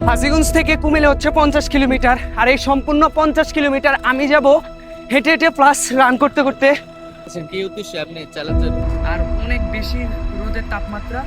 হাজীগঞ্জ থেকে কুমিল্লা হচ্ছে 50 কিলোমিটার, আর এই সম্পূর্ণ 50 কিলোমিটার আমি যাব হেঁটে হেঁটে প্লাস রান করতে করতে। কি উদ্দেশ্যে আপনি চ্যালেঞ্জের? আর অনেক বেশি রোদের তাপমাত্রা,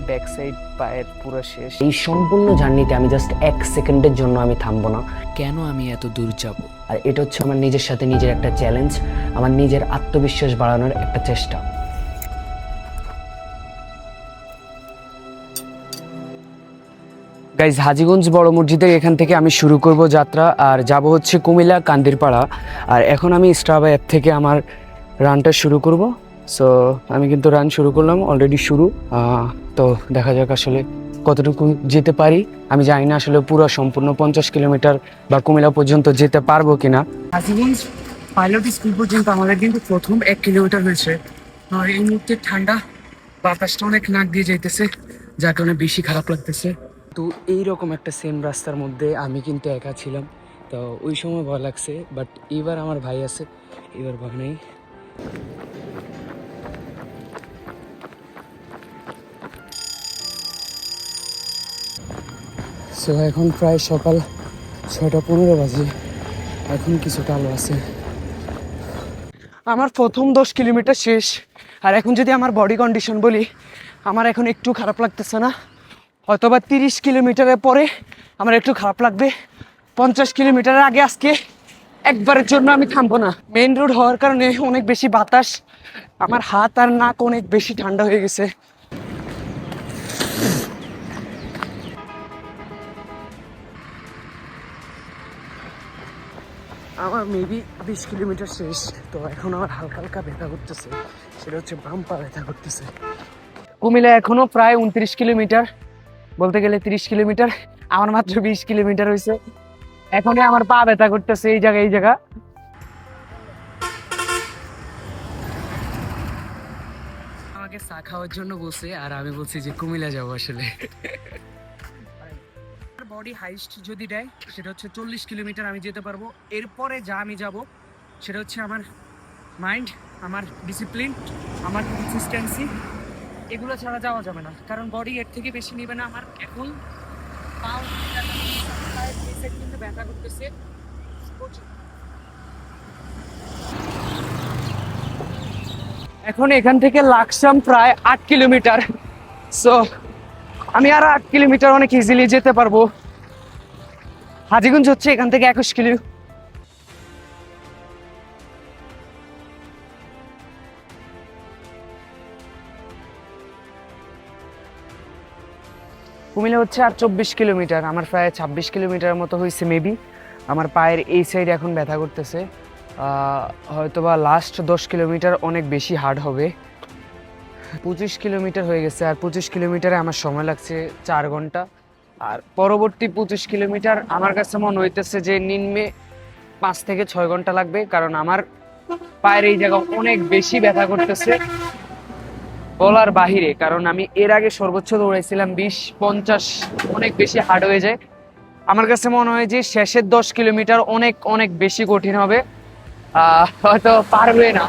ব্যাক সাইড পায়ের পুরো শেষ। এই সম্পূর্ণ জার্নিতে আমি জাস্ট 1 সেকেন্ডের জন্য আমি থামবো না। কেন আমি এত দূর যাব? আর এটা হচ্ছে আমার নিজের সাথে নিজের একটা চ্যালেঞ্জ, আমার নিজের আত্মবিশ্বাস বাড়ানোর একটা চেষ্টা। গাইজ, হাজীগঞ্জ বড় মসজিদের এখান থেকে আমি শুরু করব যাত্রা, আর যাব হচ্ছে কুমিল্লা কান্দিরপাড়া। আর এখন আমি স্ট্রাভা অ্যাপ থেকে আমার রানটা শুরু করব। সো আমি কিন্তু রান শুরু করলাম, অলরেডি শুরু। তো দেখা যাক আসলে কতটুকু যেতে পারি। আমি জানি না আসলে পুরো সম্পূর্ণ 50 কিলোমিটার বা কুমিল্লা পর্যন্ত যেতে পারবো কিনা। হাজীগঞ্জ পাইলট স্কুল পর্যন্ত আমাদের কিন্তু প্রথম 1 কিলোমিটার হয়েছে। আর এই মুহূর্তে ঠান্ডা বাতাসটা অনেক নাক দিয়ে যাইতেছে, যার কারণে বেশি খারাপ লাগতেছে। তো এইরকম একটা সেম রাস্তার মধ্যে আমি কিন্তু একা ছিলাম, তো ওই সময় ভয় লাগছে। বাট এবার আমার ভাই আছে, এবার ভয় নেই। সো এখন প্রায় সকাল 6:15 বাজে, এখন কিছুটা আলো আছে। আমার প্রথম 10 কিলোমিটার শেষ, আর এখন যদি আমার বডি কন্ডিশন বলি, আমার এখন একটু খারাপ লাগতেছে না। হয়তোবা 30 কিলোমিটারের পরে আমার একটু খারাপ লাগবে। 50 কিলোমিটারের আগে আজকে একবারের জন্য আমি থামবো না। মেইন রোড হওয়ার কারণে অনেক বেশি বাতাস, আমার হাত আর নাক অনেক বেশি ঠান্ডা হয়ে গেছে। আমার মেবি 20 কিলোমিটার শেষ, তো এখন আমার হালকা হালকা ব্যথা করতেছে, সেটা হচ্ছে বাম পা ব্যথা করতেছে। কুমিল্লা এখনো প্রায় 29 কিলোমিটার, বলতে গেলে 30 কিলোমিটার। আমার মাত্র 20 কিলোমিটার হয়েছে, এখনই আমার পা ব্যথা করতেছে এই জায়গা। আমাকে চা খাওয়ার জন্য বসে, আর আমি বলছি যে কুমিল্লা যাবো আসলে। বডি হাইস্ট যদি দেয় সেটা হচ্ছে 40 কিলোমিটার আমি যেতে পারবো। এরপরে যা আমি যাব সেটা হচ্ছে আমার মাইন্ড, আমার ডিসিপ্লিন, আমার কনসিস্টেন্সি, এগুলো ছাড়া যাওয়া যাবে না। কারণ বডি এর থেকে বেশি নেবে না। আমার এখন পাও কিন্তু ব্যথা করতেছে। এখন এখান থেকে লাকসাম প্রায় 8 কিলোমিটার। সো আমি আর 8 কিলোমিটার অনেক ইজিলি যেতে পারবো। হাজীগঞ্জ হচ্ছে এখান থেকে 21 কিলো। কুমিল্লা হচ্ছে আর 24 কিলোমিটার, আমার প্রায় 26 কিলোমিটার মতো হয়েছে মেবি। আমার পায়ের এই সাইড এখন ব্যথা করতেছে, হয়তোবা লাস্ট 10 কিলোমিটার অনেক বেশি হার্ড হবে। 25 কিলোমিটার হয়ে গেছে, আর 25 কিলোমিটারে আমার সময় লাগছে 4 ঘন্টা। আর পরবর্তী 25 কিলোমিটার আমার কাছে মনে হইতেছে যে নিম্নে 5 থেকে 6 ঘন্টা লাগবে, কারণ আমার পায়ের এই জায়গা অনেক বেশি ব্যথা করতেছে বলার বাহিরে। কারণ আমি এর আগে সর্বোচ্চ দৌড়াইছিলাম 20-50, অনেক বেশি হার্ড হয়ে যায়। আমার কাছে মনে হয় যে শেষের 10 কিলোমিটার অনেক অনেক বেশি কঠিন হবে, হয়তো পারবে না।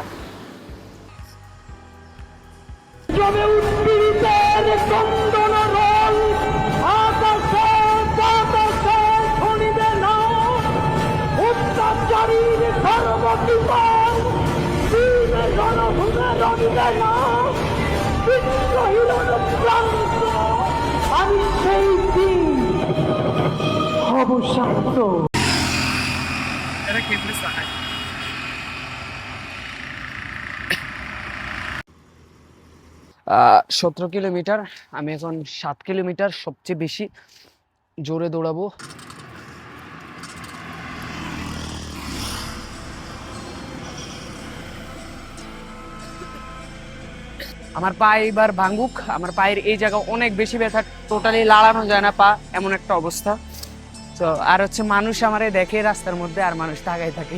আমি সেই দিন হব শান্ত। 17 কিলোমিটার, আমি এখন 7 কিলোমিটার সবচেয়ে বেশি জোরে দৌড়াবো। আমার পা এবার ভাঙুক, আমার পায়ের এই জায়গা অনেক বেশি ব্যথা, টোটালি লাড়ানো যায় না পা, এমন একটা অবস্থা। তো আর হচ্ছে মানুষ আমারে দেখে রাস্তার মধ্যে, আর মানুষ তাকাই থাকে,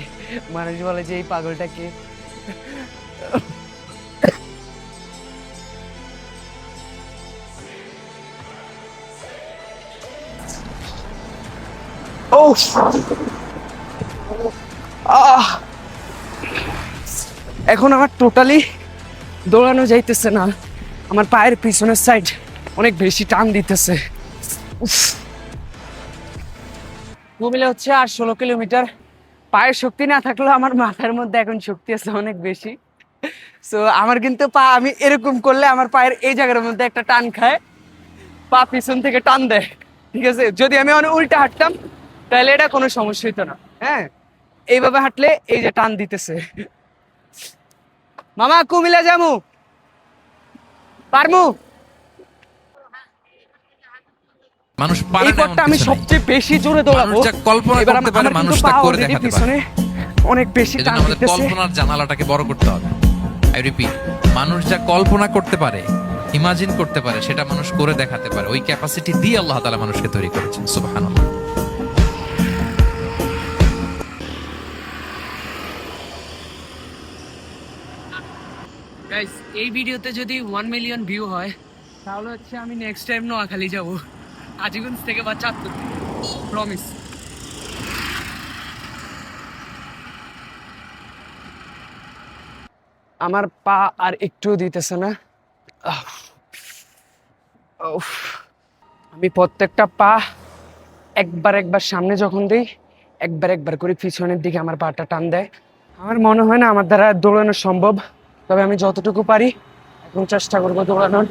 মানুষ বলে যে এই পাগলটাকে। এখন আমার টোটালি দৌড়ানো যাইতেছে না, আমার পায়ের পিছনের সাইড অনেক বেশি টান দিতেছে। কুমিল্লা হচ্ছে আর 16 কিলোমিটার। পায়ের শক্তি না থাকলেও আমার মাথার মধ্যে এখন শক্তি আছে অনেক বেশি। সো আমার কিন্তু পা, আমি এরকম করলে আমার পায়ের এই জায়গার মধ্যে একটা টান খায়, পা পিছন থেকে টান দেয়। ঠিক আছে, যদি আমি অনেক উল্টা হাঁটতাম তাহলে এটা কোনো সমস্যা হইতো না। হ্যাঁ, এইভাবে হাঁটলে এই যে টান দিতেছে। মামা কুমিল্লা যামু, পারমু। মানুষ পারে এই না এমন পথটা আমি কিছু নাই। সবচেয়ে বেশি জোরে দৌড়াবো। মানুষ যা কল্পনা এবার করতে পারে আমার মানুষ কিন্তু তা পা করে already দেখাতে পারে। পিছনে অনেক বেশি টান এজন্য আমাদের দিতেছে। কল্পনার জানালাটাকে বড় করতে হবে। আই রিপিট, মানুষ যা কল্পনা করতে পারে, ইমাজিন করতে পারে, সেটা মানুষ করে দেখাতে পারে। ওই ক্যাপাসিটি দিয়ে আল্লাহ তাআলা মানুষকে তৈরি করেছেন। সুবহানাল্লাহ। গাইস, এই ভিডিওতে যদি 1 মিলিয়ন ভিউ হয় তাহলে হচ্ছে আমি নেক্সট টাইম নোয়াখালী যাব, আজিগঞ্জ থেকে বা চাঁদপুর থেকে, প্রমিস। আমার পা আর একটু দিতেছে না। উফ। আমি প্রত্যেকটা পা একবার একবার সামনে যখন দিই, একবার একবার করে পিছনের দিকে আমার পাটা টান দেয়। আমার মনে হয় না আমার দ্বারা দৌড়ানো সম্ভব, তবে আমি যতটুকু পারি এখন চেষ্টা করবো দৌড়ানোর।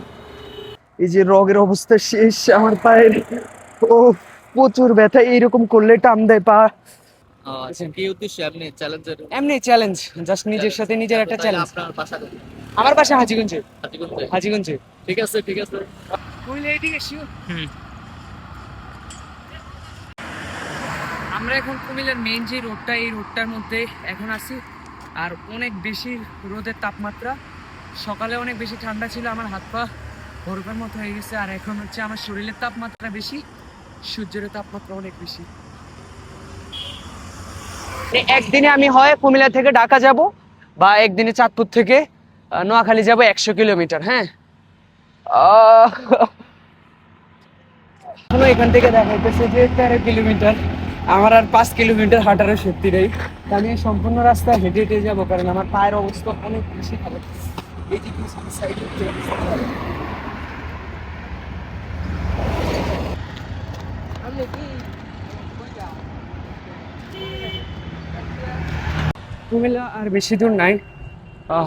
এই যে রগের অবস্থা শেষ আমার পায়ের, ও প্রচুর ব্যথা, এইরকম করলে টান দেয় পা। আচ্ছা, কি উদ্দেশ্যে আপনি চ্যালেঞ্জের? এমনি চ্যালেঞ্জ, জাস্ট নিজের সাথে নিজের একটা চ্যালেঞ্জ। আপনার বাসা কোথায়? আমার বাসা হাজীগঞ্জে। হাজীগঞ্জে? হাজীগঞ্জে। ঠিক আছে, ঠিক আছে। আমরা এখন কুমিল্লার মেইন যে রোডটা, এই রোডটার মধ্যে এখন আছি। আর অনেক বেশি রোদের তাপমাত্রা, সকালে অনেক বেশি ঠান্ডা ছিল, আমার হাত পা বরফের মতো হয়ে গেছে। আর এখন হচ্ছে আমার শরীরের তাপমাত্রা বেশি, সূর্যের তাপমাত্রা অনেক বেশি। একদিনে আমি হয় কুমিল্লা থেকে ঢাকা যাব, বা একদিনে চাঁদপুর থেকে নোয়াখালী যাব 100 কিলোমিটার। হ্যাঁ, এখান থেকে দেখাইতেছে যে 13 কিলোমিটার, আমার আর 5 কিলোমিটার হাঁটারও শক্তি নেই। আমি এই সম্পূর্ণ রাস্তা হেঁটে হেঁটে যাবো, কারণ আমার পায়ের অবস্থা অনেক বেশি খারাপ। এই যে পিছনের সাইডে কুমিল্লা আর বেশি দূর নাই,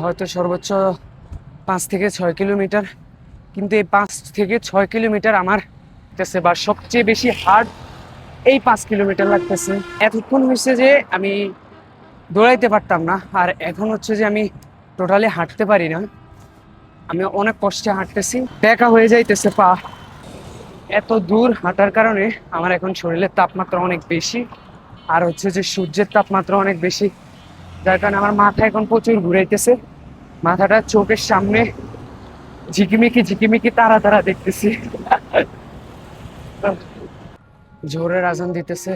হয়তো সর্বোচ্চ 5 থেকে 6 কিলোমিটার। কিন্তু এই 5 থেকে 6 কিলোমিটার আমার কাছে বা সবচেয়ে বেশি হার্ড এই 5 কিলোমিটার লাগতেছে। এতক্ষণ হয়েছে যে আমি দৌড়াইতে পারতাম না, আর এখন হচ্ছে যে আমি টোটালি হাঁটতে পারি না। আমি অনেক কষ্টে হাঁটতেছি, ব্যাকা হয়ে যাইতেছে পা। এত দূর হাঁটার কারণে আমার এখন শরীরের তাপমাত্রা অনেক বেশি, আর হচ্ছে যে সূর্যের তাপমাত্রা অনেক বেশি, যার কারণে আমার মাথা এখন প্রচুর ঘুরাইতেছে। মাথাটা চোখের সামনে ঝিকিমিকি ঝিকিমিকি তারা তারা দেখতেছি। জোরের আজান দিতেছে,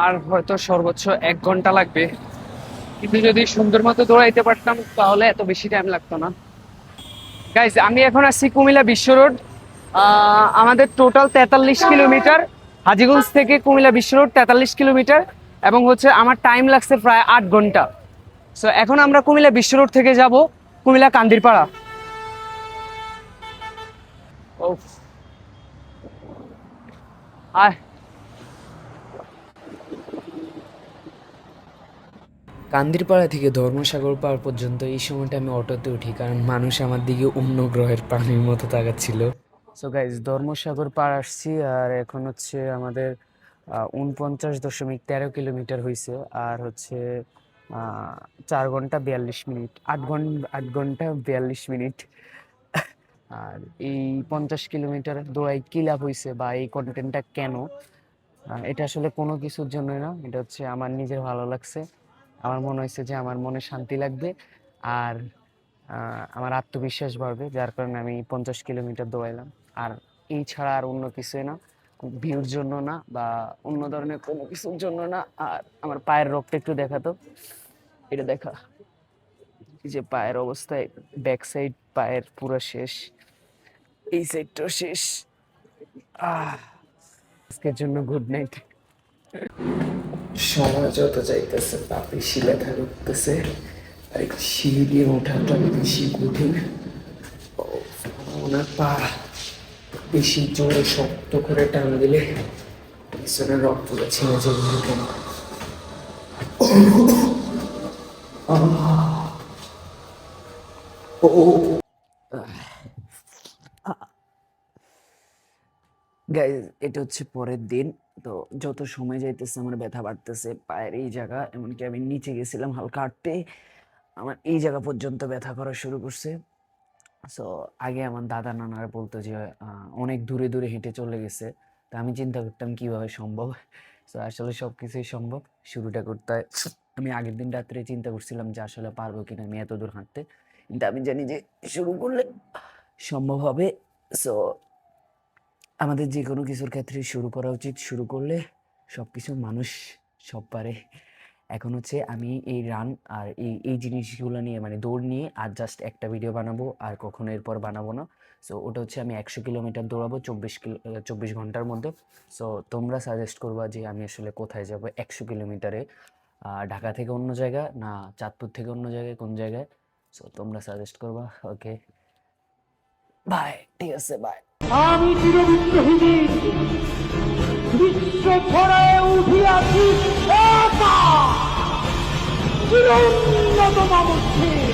আর হয়তো সর্বোচ্চ 1 ঘন্টা লাগবে। কিন্তু যদি সুন্দর মতো দৌড়াইতে পারতাম তাহলে এত বেশি টাইম লাগতো না। গাইজ, আমি এখন আছি কুমিল্লা বিশ্ব রোড। আমাদের টোটাল 43 কিলোমিটার, হাজীগঞ্জ থেকে কুমিল্লা বিশ্ব রোড 43 কিলোমিটার, এবং হচ্ছে আমার টাইম লাগছে প্রায় 8 ঘন্টা। সো এখন আমরা কুমিল্লা বিশ্ব রোড থেকে যাব কুমিল্লা কান্দিরপাড়া। আয়, কান্দিরপাড়া থেকে ধর্মসাগর পাড় পর্যন্ত এই সময়টা আমি অটোতে উঠি, কারণ মানুষ আমার দিকে অন্য গ্রহের প্রাণীর মতো তাকাচ্ছিল। সো গাইজ, ধর্মসাগর পার আসছি, আর এখন হচ্ছে আমাদের 49.13 কিলোমিটার হয়েছে, আর হচ্ছে 4 ঘন্টা 42 মিনিট, 8 ঘন্টা 42 মিনিট। আর এই 50 কিলোমিটার দৌড়াই কি লাভ হয়েছে, বা এই কন্টেন্টটা কেন, এটা আসলে কোনো কিছুর জন্যই না। এটা হচ্ছে আমার নিজের ভালো লাগছে, আমার মনে হয়েছে যে আমার মনে শান্তি লাগবে, আর আমার আত্মবিশ্বাস বাড়বে, যার কারণে আমি 50 কিলোমিটার দৌড়াইলাম। আর এই ছাড়া আর অন্য কিছুই না, ভিউর জন্য না বা অন্য ধরনের কোনো কিছুর জন্য না। আর আমার পায়ের রোগটা একটু দেখাতো, এটা দেখা, এই যে পায়ের অবস্থায়, ব্যাক সাইড পায়ের পুরো শেষ, এই সাইডটাও শেষ। আজকের জন্য গুড নাইট। সময় যত যাইতেছে পা বেশি ব্যথা করতেছে, আর সিঁড়ি দিয়ে ওঠাটা বেশি কঠিন। ওনার পা বেশি জোরে শক্ত করে টান দিলে পিছনের রক্তটা ছেড়ে চলে কেন? গাইজ, এটা হচ্ছে পরের দিন। তো যত সময় যাইতেছে আমার ব্যথা বাড়তেছে পায়ের এই জায়গা, এমনকি আমি নিচে গেছিলাম হালকা হাঁটতে, আমার এই জায়গা পর্যন্ত ব্যথা করা শুরু করছে। সো আগে আমার দাদা নানারা বলতো যে অনেক দূরে দূরে হেঁটে চলে গেছে, তা আমি চিন্তা করতাম কিভাবে সম্ভব। সো আসলে সব কিছুই সম্ভব, শুরুটা করতে হয়। আমি আগের দিন রাত্রে চিন্তা করছিলাম যে আসলে পারবো কিনা আমি এত দূর হাঁটতে, কিন্তু আমি জানি যে শুরু করলে সম্ভব হবে। সো আমাদের যে কোনো কিছুর ক্ষেত্রে শুরু করা উচিত, শুরু করলে সব কিছু মানুষ সব পারে। এখন হচ্ছে আমি এই রান আর এই জিনিসগুলো নিয়ে মানে দৌড় নিয়ে আর জাস্ট একটা ভিডিও বানাবো, আর কখনো এরপর বানাবো না। সো ওটা হচ্ছে আমি 100 কিলোমিটার দৌড়াবো 24 ঘন্টার মধ্যে। সো তোমরা সাজেস্ট করবা যে আমি আসলে কোথায় যাব 100 কিলোমিটারে, ঢাকা থেকে অন্য জায়গা না চাঁদপুর থেকে অন্য জায়গায়, কোন জায়গায়? সো তোমরা সাজেস্ট করবা। ওকে বাই, ঠিক আছে বাই। আমি চিরবিদ্রোহীদের বিশ্ব ছড়ায় উঠিয়াছি একা চিরোন্নত মধ্যে।